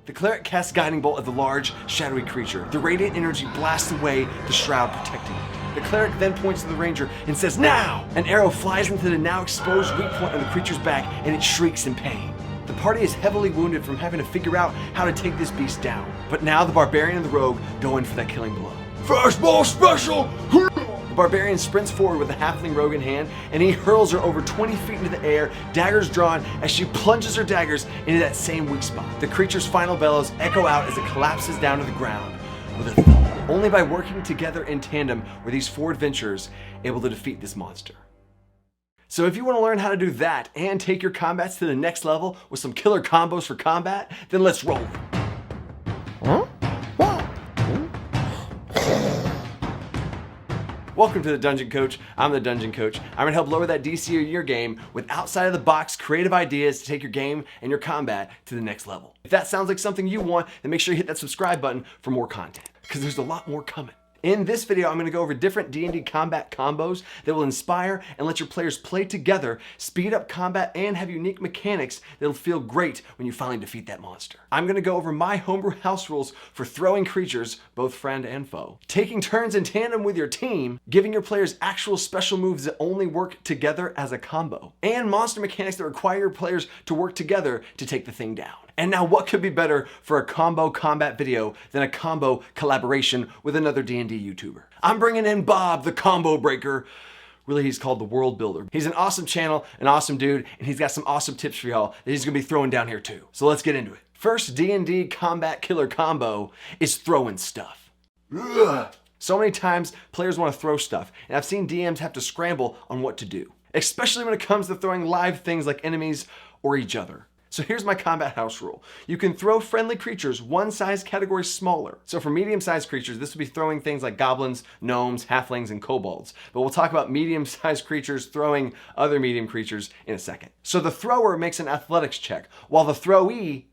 The cleric casts Guiding Bolt at the large, shadowy creature. The radiant energy blasts away the shroud protecting it. The cleric then points to the ranger and says, "Now!" An arrow flies into the now exposed weak point on the creature's back and it shrieks in pain. The party is heavily wounded from having to figure out how to take this beast down. But now the barbarian and the rogue go in for that killing blow. Fastball special! The barbarian sprints forward with the halfling rogue in hand, and he hurls her over 20 feet into the air, daggers drawn, as she plunges her daggers into that same weak spot. The creature's final bellows echo out as it collapses down to the ground with a thump. Only by working together in tandem were these four adventurers able to defeat this monster. So if you want to learn how to do that and take your combats to the next level with some killer combos for combat, then let's roll. Welcome to the Dungeon Coach. I'm the Dungeon Coach. I'm gonna help lower that DC of your game with outside of the box creative ideas to take your game and your combat to the next level. If that sounds like something you want, then make sure you hit that subscribe button for more content, because there's a lot more coming. In this video, I'm going to go over different D&D Combat combos that will inspire and let your players play together, speed up combat, and have unique mechanics that'll feel great when you finally defeat that monster. I'm going to go over my homebrew house rules for throwing creatures, both friend and foe, taking turns in tandem with your team, giving your players actual special moves that only work together as a combo, and monster mechanics that require your players to work together to take the thing down. And now what could be better for a combo combat video than a combo collaboration with another D&D YouTuber? I'm bringing in Bob, the combo breaker. Really, he's called the World Builder. He's an awesome channel, an awesome dude, and he's got some awesome tips for y'all that he's gonna be throwing down here too. So let's get into it. First D&D combat killer combo is throwing stuff. Ugh. So many times players wanna throw stuff, and I've seen DMs have to scramble on what to do, especially when it comes to throwing live things like enemies or each other. So here's my combat house rule. You can throw friendly creatures one size category smaller. So for medium-sized creatures, this would be throwing things like goblins, gnomes, halflings, and kobolds. But we'll talk about medium-sized creatures throwing other medium creatures in a second. So the thrower makes an athletics check, while the throwee,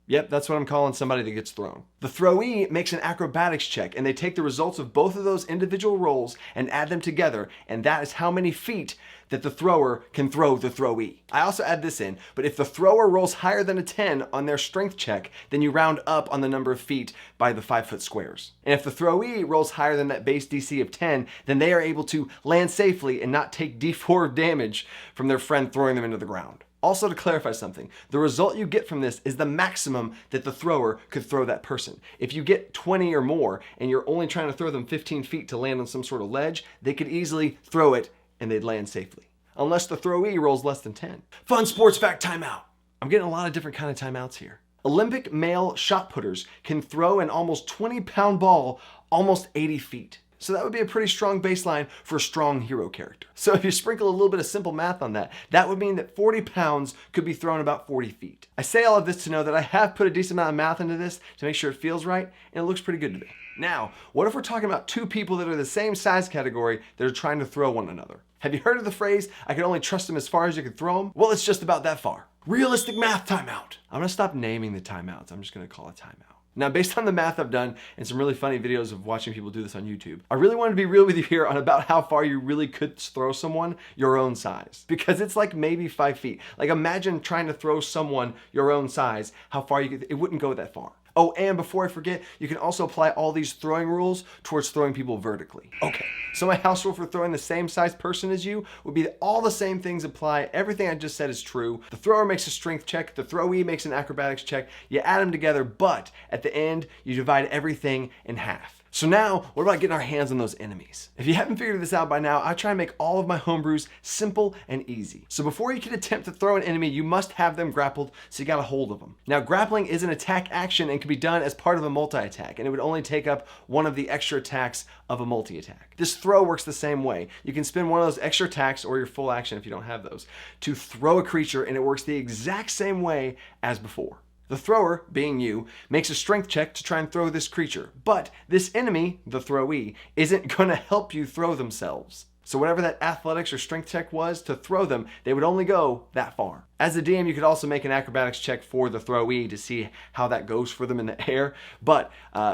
yep, that's what I'm calling somebody that gets thrown. The throwee makes an acrobatics check, and they take the results of both of those individual rolls and add them together, and that is how many feet that the thrower can throw the throwee. I also add this in, but if the thrower rolls higher than a 10 on their strength check, then you round up on the number of feet by the 5-foot squares. And if the throwee rolls higher than that base DC of 10, then they are able to land safely and not take D4 of damage from their friend throwing them into the ground. Also, to clarify something, the result you get from this is the maximum that the thrower could throw that person. If you get 20 or more and you're only trying to throw them 15 feet to land on some sort of ledge, they could easily throw it and they'd land safely, unless the throwee rolls less than 10. Fun sports fact timeout. I'm getting a lot of different kind of timeouts here. Olympic male shot putters can throw an almost 20-pound ball almost 80 feet. So that would be a pretty strong baseline for a strong hero character. So if you sprinkle a little bit of simple math on that, that would mean that 40 pounds could be thrown about 40 feet. I say all of this to know that I have put a decent amount of math into this to make sure it feels right, and it looks pretty good to me. Now, what if we're talking about two people that are the same size category that are trying to throw one another? Have you heard of the phrase, I can only trust them as far as you can throw them? Well, it's just about that far. Realistic math timeout. I'm gonna stop naming the timeouts. I'm just gonna call it timeout. Now, based on the math I've done and some really funny videos of watching people do this on YouTube, I really wanted to be real with you here on about how far you really could throw someone your own size. Because it's like maybe 5 feet. Like imagine trying to throw someone your own size, how far you could, it wouldn't go that far. Oh, and before I forget, you can also apply all these throwing rules towards throwing people vertically. Okay, so my house rule for throwing the same size person as you would be that all the same things apply. Everything I just said is true. The thrower makes a strength check, the throwee makes an acrobatics check, you add them together, but at the end, you divide everything in half. So now, what about getting our hands on those enemies? If you haven't figured this out by now, I try and make all of my homebrews simple and easy. So before you can attempt to throw an enemy, you must have them grappled, so you got a hold of them. Now, grappling is an attack action and can be done as part of a multi-attack, and it would only take up one of the extra attacks of a multi-attack. This throw works the same way. You can spend one of those extra attacks, or your full action if you don't have those, to throw a creature, and it works the exact same way as before. The thrower, being you, makes a strength check to try and throw this creature, but this enemy, the throwee, isn't gonna help you throw themselves. So whatever that athletics or strength check was to throw them, they would only go that far. As a DM, you could also make an acrobatics check for the throwee to see how that goes for them in the air. But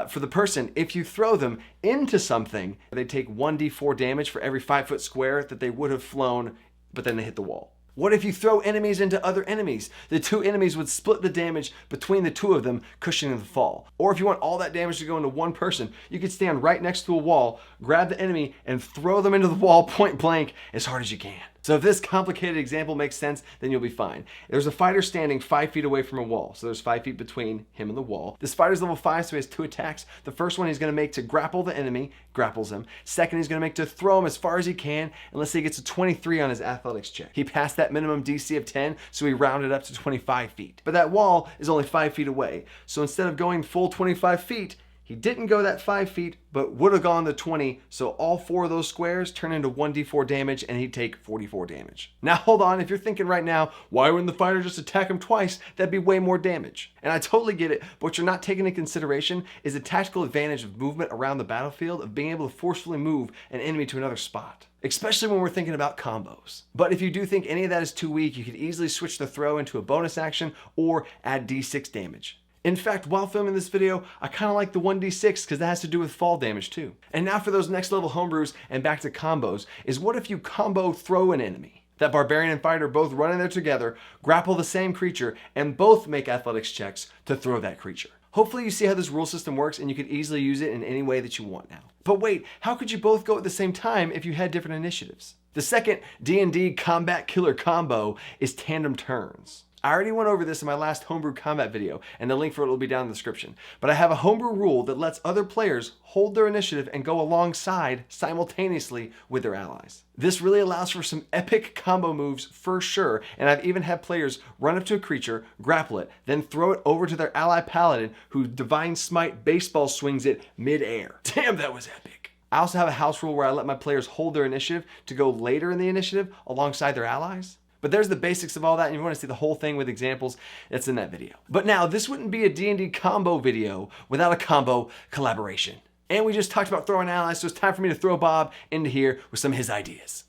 for the person, if you throw them into something, they take 1d4 damage for every 5-foot square that they would have flown, but then they hit the wall. What if you throw enemies into other enemies? The two enemies would split the damage between the two of them, cushioning the fall. Or if you want all that damage to go into one person, you could stand right next to a wall, grab the enemy, and throw them into the wall point blank as hard as you can. So if this complicated example makes sense, then you'll be fine. There's a fighter standing 5 feet away from a wall, so there's 5 feet between him and the wall. This fighter's level 5, so he has 2 attacks. The first one he's going to make to grapple the enemy, grapples him. Second, he's going to make to throw him as far as he can, unless he gets a 23 on his athletics check. He passed that minimum DC of 10, so he rounded up to 25 feet. But that wall is only 5 feet away, so instead of going full 25 feet, he didn't go that 5 feet, but would have gone the 20, so all 4 of those squares turn into 1d4 damage, and he'd take 44 damage. Now hold on, if you're thinking right now, why wouldn't the fighter just attack him twice? That'd be way more damage. And I totally get it, but what you're not taking into consideration is the tactical advantage of movement around the battlefield, of being able to forcefully move an enemy to another spot. Especially when we're thinking about combos. But if you do think any of that is too weak, you could easily switch the throw into a bonus action or add d6 damage. In fact, while filming this video, I kind of like the 1d6 because that has to do with fall damage too. And now for those next level homebrews and back to combos, is what if you combo throw an enemy? That barbarian and fighter both run in there together, grapple the same creature, and both make athletics checks to throw that creature. Hopefully you see how this rule system works and you can easily use it in any way that you want now. But wait, how could you both go at the same time if you had different initiatives? The second D&D Combat Killer combo is Tandem Turns. I already went over this in my last homebrew combat video, and the link for it will be down in the description. But I have a homebrew rule that lets other players hold their initiative and go alongside simultaneously with their allies. This really allows for some epic combo moves for sure, and I've even had players run up to a creature, grapple it, then throw it over to their ally paladin who Divine Smite baseball swings it mid-air. Damn, that was epic. I also have a house rule where I let my players hold their initiative to go later in the initiative alongside their allies. But there's the basics of all that, and if you want to see the whole thing with examples, it's in that video. But now, this wouldn't be a D&D combo video without a combo collaboration. And we just talked about throwing allies, so it's time for me to throw Bob into here with some of his ideas.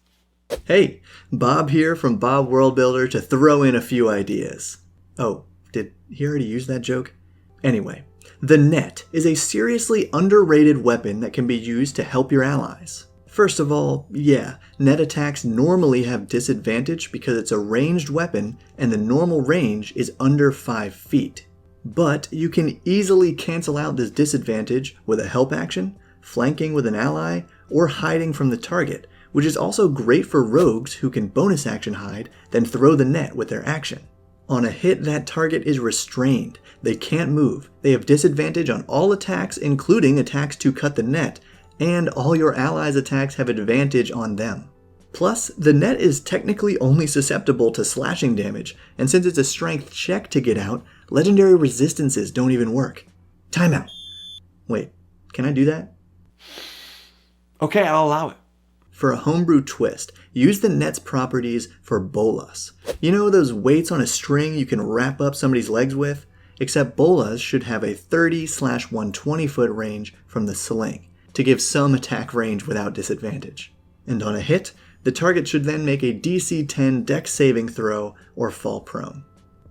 Hey, Bob here from Bob World Builder to throw in a few ideas. Oh, did he already use that joke? Anyway, the net is a seriously underrated weapon that can be used to help your allies. First of all, yeah, net attacks normally have disadvantage because it's a ranged weapon and the normal range is under 5 feet. But you can easily cancel out this disadvantage with a help action, flanking with an ally, or hiding from the target, which is also great for rogues who can bonus action hide, then throw the net with their action. On a hit, that target is restrained. They can't move. They have disadvantage on all attacks, including attacks to cut the net, and all your allies' attacks have advantage on them. Plus, the net is technically only susceptible to slashing damage, and since it's a strength check to get out, legendary resistances don't even work. Timeout. Wait, can I do that? Okay, I'll allow it. For a homebrew twist, use the net's properties for bolas. You know those weights on a string you can wrap up somebody's legs with? Except bolas should have a 30/120 foot range from the sling, to give some attack range without disadvantage. And on a hit, the target should then make a DC 10 dex saving throw or fall prone.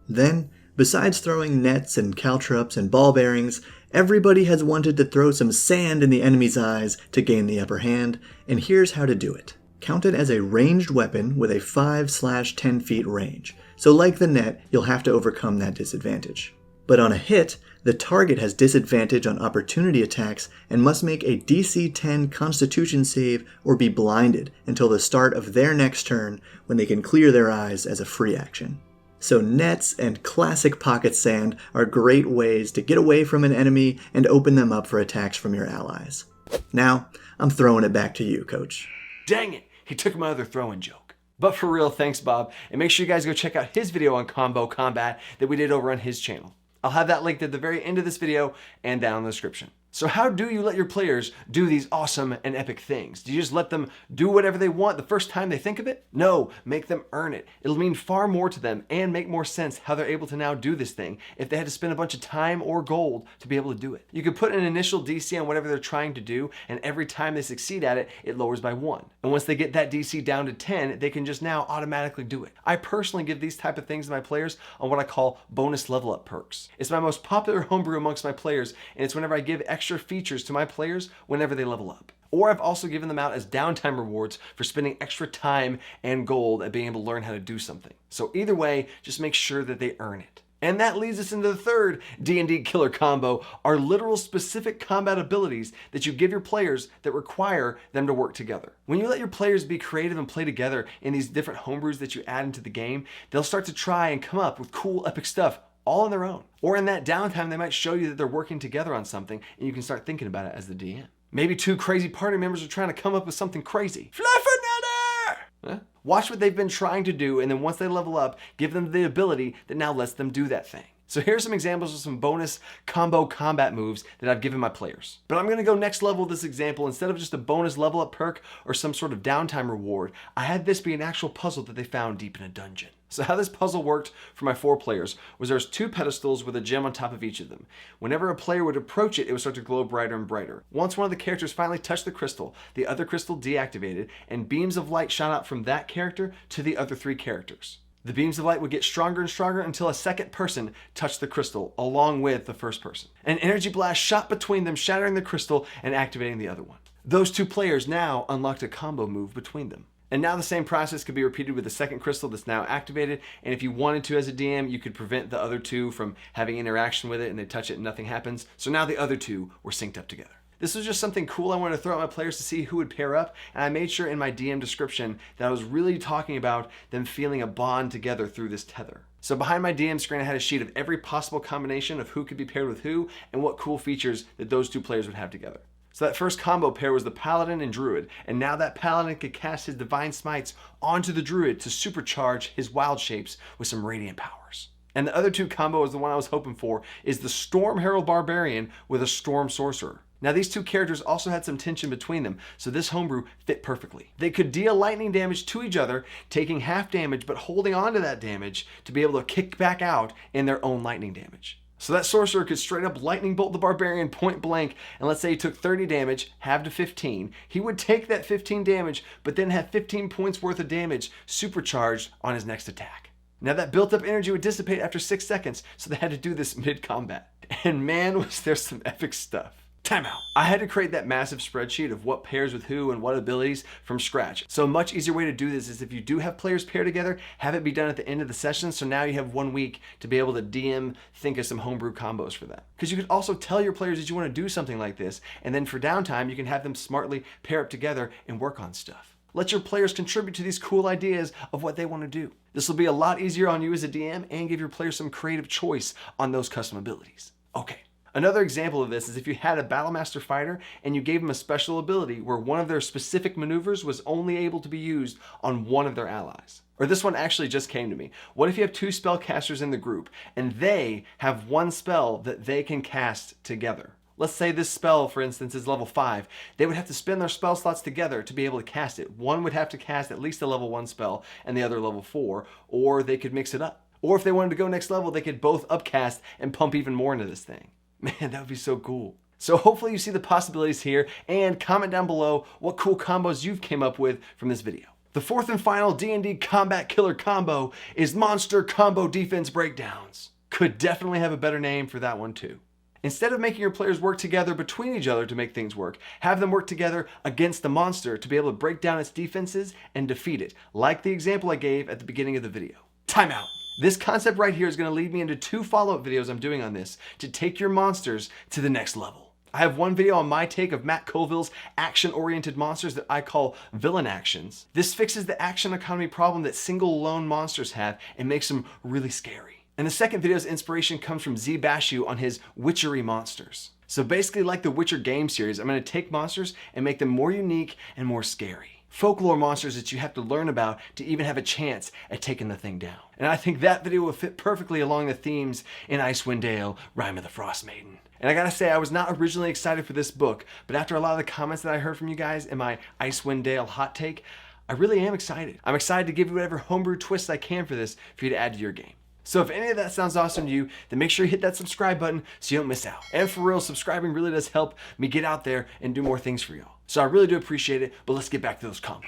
Then, besides throwing nets and caltrops and ball bearings, everybody has wanted to throw some sand in the enemy's eyes to gain the upper hand, and here's how to do it. Count it as a ranged weapon with a 5/10 feet range, so like the net, you'll have to overcome that disadvantage. But on a hit, the target has disadvantage on opportunity attacks and must make a DC 10 Constitution save or be blinded until the start of their next turn when they can clear their eyes as a free action. So nets and classic pocket sand are great ways to get away from an enemy and open them up for attacks from your allies. Now, I'm throwing it back to you, Coach. Dang it, he took my other throwing joke. But for real, thanks Bob, and make sure you guys go check out his video on combo combat that we did over on his channel. I'll have that linked at the very end of this video and down in the description. So how do you let your players do these awesome and epic things? Do you just let them do whatever they want the first time they think of it? No, make them earn it. It'll mean far more to them and make more sense how they're able to now do this thing if they had to spend a bunch of time or gold to be able to do it. You could put an initial DC on whatever they're trying to do, and every time they succeed at it, it lowers by 1. And once they get that DC down to 10, they can just now automatically do it. I personally give these type of things to my players on what I call bonus level up perks. It's my most popular homebrew amongst my players, and it's whenever I give extra features to my players whenever they level up. Or I've also given them out as downtime rewards for spending extra time and gold at being able to learn how to do something. So either way, just make sure that they earn it. And that leads us into the third D&D killer combo, are literal specific combat abilities that you give your players that require them to work together. When you let your players be creative and play together in these different homebrews that you add into the game, they'll start to try and come up with cool, epic stuff all on their own. Or in that downtime, they might show you that they're working together on something and you can start thinking about it as the DM. Maybe two crazy party members are trying to come up with something crazy. Fluffernutter! Huh? Watch what they've been trying to do, and then once they level up, give them the ability that now lets them do that thing. So here's some examples of some bonus combo combat moves that I've given my players. But I'm gonna go next level with this example. Instead of just a bonus level up perk or some sort of downtime reward, I had this be an actual puzzle that they found deep in a dungeon. So how this puzzle worked for my 4 players was there's 2 pedestals with a gem on top of each of them. Whenever a player would approach it, it would start to glow brighter and brighter. Once one of the characters finally touched the crystal, the other crystal deactivated, and beams of light shot out from that character to the other 3 characters. The beams of light would get stronger and stronger until a second person touched the crystal along with the first person. An energy blast shot between them, shattering the crystal and activating the other one. Those 2 players now unlocked a combo move between them. And now the same process could be repeated with the second crystal that's now activated. And if you wanted to as a DM, you could prevent the other 2 from having interaction with it and they touch it and nothing happens. So now the other 2 were synced up together. This was just something cool I wanted to throw at my players to see who would pair up, and I made sure in my DM description that I was really talking about them feeling a bond together through this tether. So behind my DM screen I had a sheet of every possible combination of who could be paired with who and what cool features that those 2 players would have together. So that first combo pair was the Paladin and Druid, and now that Paladin could cast his Divine Smites onto the Druid to supercharge his wild shapes with some radiant powers. And the other 2 combo is the one I was hoping for, is the Storm Herald Barbarian with a Storm Sorcerer. Now these 2 characters also had some tension between them, so this homebrew fit perfectly. They could deal lightning damage to each other, taking half damage but holding on to that damage to be able to kick back out in their own lightning damage. So that sorcerer could straight up lightning bolt the barbarian point blank, and let's say he took 30 damage, halved to 15. He would take that 15 damage, but then have 15 points worth of damage supercharged on his next attack. Now that built up energy would dissipate after 6 seconds, so they had to do this mid-combat. And man, was there some epic stuff. Timeout. I had to create that massive spreadsheet of what pairs with who and what abilities from scratch. So a much easier way to do this is if you do have players pair together, have it be done at the end of the session. So now you have 1 week to be able to DM think of some homebrew combos for that. Because you could also tell your players that you want to do something like this. And then for downtime, you can have them smartly pair up together and work on stuff. Let your players contribute to these cool ideas of what they want to do. This will be a lot easier on you as a DM and give your players some creative choice on those custom abilities. Okay. Another example of this is if you had a Battlemaster fighter and you gave them a special ability where one of their specific maneuvers was only able to be used on one of their allies. Or this one actually just came to me. What if you have 2 spellcasters in the group and they have 1 spell that they can cast together? Let's say this spell, for instance, is level 5. They would have to spend their spell slots together to be able to cast it. One would have to cast at least a level 1 spell and the other level 4, or they could mix it up. Or if they wanted to go next level, they could both upcast and pump even more into this thing. Man, that would be so cool. So hopefully you see the possibilities here and comment down below what cool combos you've came up with from this video. The 4th and final D&D Combat Killer combo is Monster Combo Defense Breakdowns. Could definitely have a better name for that one too. Instead of making your players work together between each other to make things work, have them work together against the monster to be able to break down its defenses and defeat it, like the example I gave at the beginning of the video. Timeout. This concept right here is going to lead me into 2 follow-up videos I'm doing on this to take your monsters to the next level. I have one video on my take of Matt Colville's action-oriented monsters that I call villain actions. This fixes the action economy problem that single lone monsters have and makes them really scary. And the second video's inspiration comes from Z Bashu on his witchery monsters. So basically like the Witcher game series, I'm going to take monsters and make them more unique and more scary. Folklore monsters that you have to learn about to even have a chance at taking the thing down. And I think that video will fit perfectly along the themes in Icewind Dale, Rime of the Frost Maiden. And I gotta say, I was not originally excited for this book, but after a lot of the comments that I heard from you guys in my Icewind Dale hot take, I really am excited. I'm excited to give you whatever homebrew twists I can for this for you to add to your game. So if any of that sounds awesome to you, then make sure you hit that subscribe button so you don't miss out. And for real, subscribing really does help me get out there and do more things for y'all. So I really do appreciate it, but let's get back to those combos.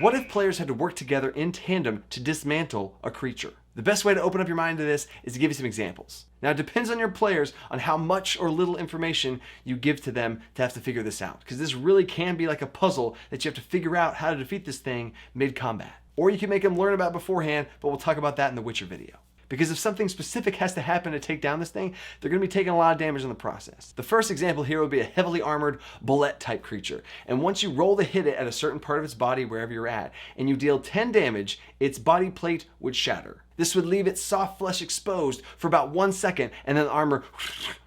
What if players had to work together in tandem to dismantle a creature? The best way to open up your mind to this is to give you some examples. Now, it depends on your players on how much or little information you give to them to have to figure this out, because this really can be like a puzzle that you have to figure out how to defeat this thing mid-combat. Or you can make them learn about beforehand, but we'll talk about that in the Witcher video. Because if something specific has to happen to take down this thing, they're going to be taking a lot of damage in the process. The first example here would be a heavily armored bullet type creature. And once you roll to hit it at a certain part of its body, wherever you're at, and you deal 10 damage, its body plate would shatter. This would leave its soft flesh exposed for about 1 second, and then the armor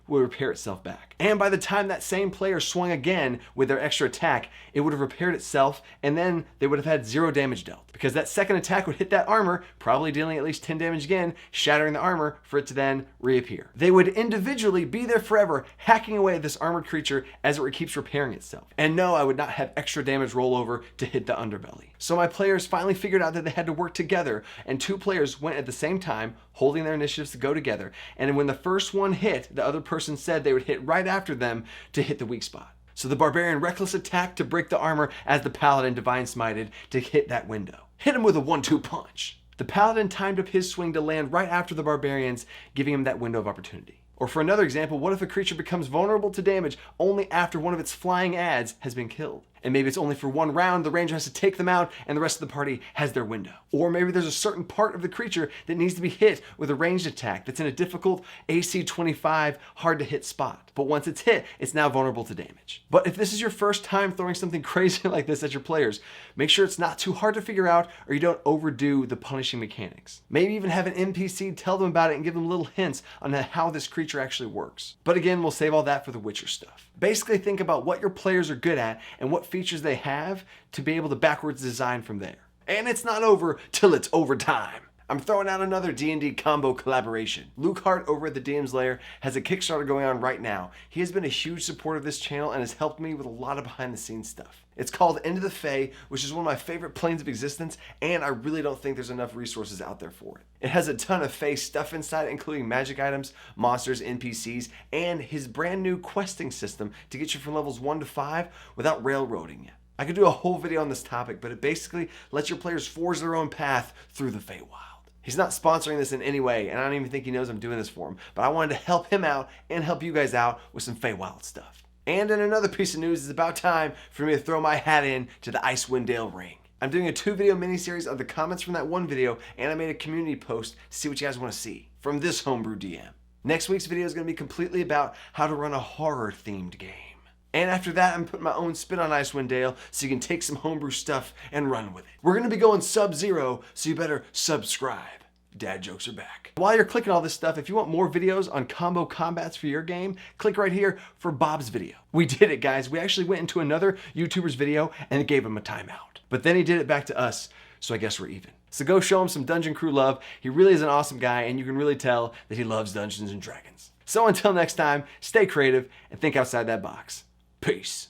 will repair itself back. And by the time that same player swung again with their extra attack, it would have repaired itself, and then they would have had 0 damage dealt. Because that second attack would hit that armor, probably dealing at least 10 damage again, shattering the armor for it to then reappear. They would individually be there forever, hacking away at this armored creature as it keeps repairing itself. And no, I would not have extra damage roll over to hit the underbelly. So my players finally figured out that they had to work together, and 2 players went at the same time, holding their initiatives to go together. And when the first one hit, the other person said they would hit right after them to hit the weak spot. So the barbarian reckless attacked to break the armor as the paladin divine smited to hit that window. Hit him with a 1-2 punch. The paladin timed up his swing to land right after the barbarians, giving him that window of opportunity. Or for another example, what if a creature becomes vulnerable to damage only after one of its flying adds has been killed? And maybe it's only for 1 round, the ranger has to take them out, and the rest of the party has their window. Or maybe there's a certain part of the creature that needs to be hit with a ranged attack that's in a difficult AC 25 hard to hit spot. But once it's hit, it's now vulnerable to damage. But if this is your first time throwing something crazy like this at your players, make sure it's not too hard to figure out, or you don't overdo the punishing mechanics. Maybe even have an NPC tell them about it and give them little hints on how this creature actually works. But again, we'll save all that for the Witcher stuff. Basically think about what your players are good at and what features they have to be able to backwards design from there. And it's not over till it's overtime. I'm throwing out another D&D combo collaboration. Luke Hart over at the DM's Lair has a Kickstarter going on right now. He has been a huge supporter of this channel and has helped me with a lot of behind the scenes stuff. It's called Into the Fae, which is one of my favorite planes of existence, and I really don't think there's enough resources out there for it. It has a ton of Fae stuff inside, including magic items, monsters, NPCs, and his brand new questing system to get you from levels 1 to 5 without railroading you. I could do a whole video on this topic, but it basically lets your players forge their own path through the Feywild. He's not sponsoring this in any way, and I don't even think he knows I'm doing this for him, but I wanted to help him out and help you guys out with some Feywild stuff. And in another piece of news, it's about time for me to throw my hat in to the Icewind Dale ring. I'm doing a 2-video miniseries of the comments from that one video, and I made a community post to see what you guys want to see from this homebrew DM. Next week's video is going to be completely about how to run a horror-themed game. And after that, I'm putting my own spin on Icewind Dale so you can take some homebrew stuff and run with it. We're going to be going Sub-Zero, so you better subscribe. Dad jokes are back. While you're clicking all this stuff, if you want more videos on combo combats for your game, click right here for Bob's video. We did it, guys. We actually went into another YouTuber's video and gave him a timeout. But then he did it back to us, so I guess we're even. So go show him some Dungeon Crew love. He really is an awesome guy, and you can really tell that he loves Dungeons and Dragons. So until next time, stay creative and think outside that box. Peace.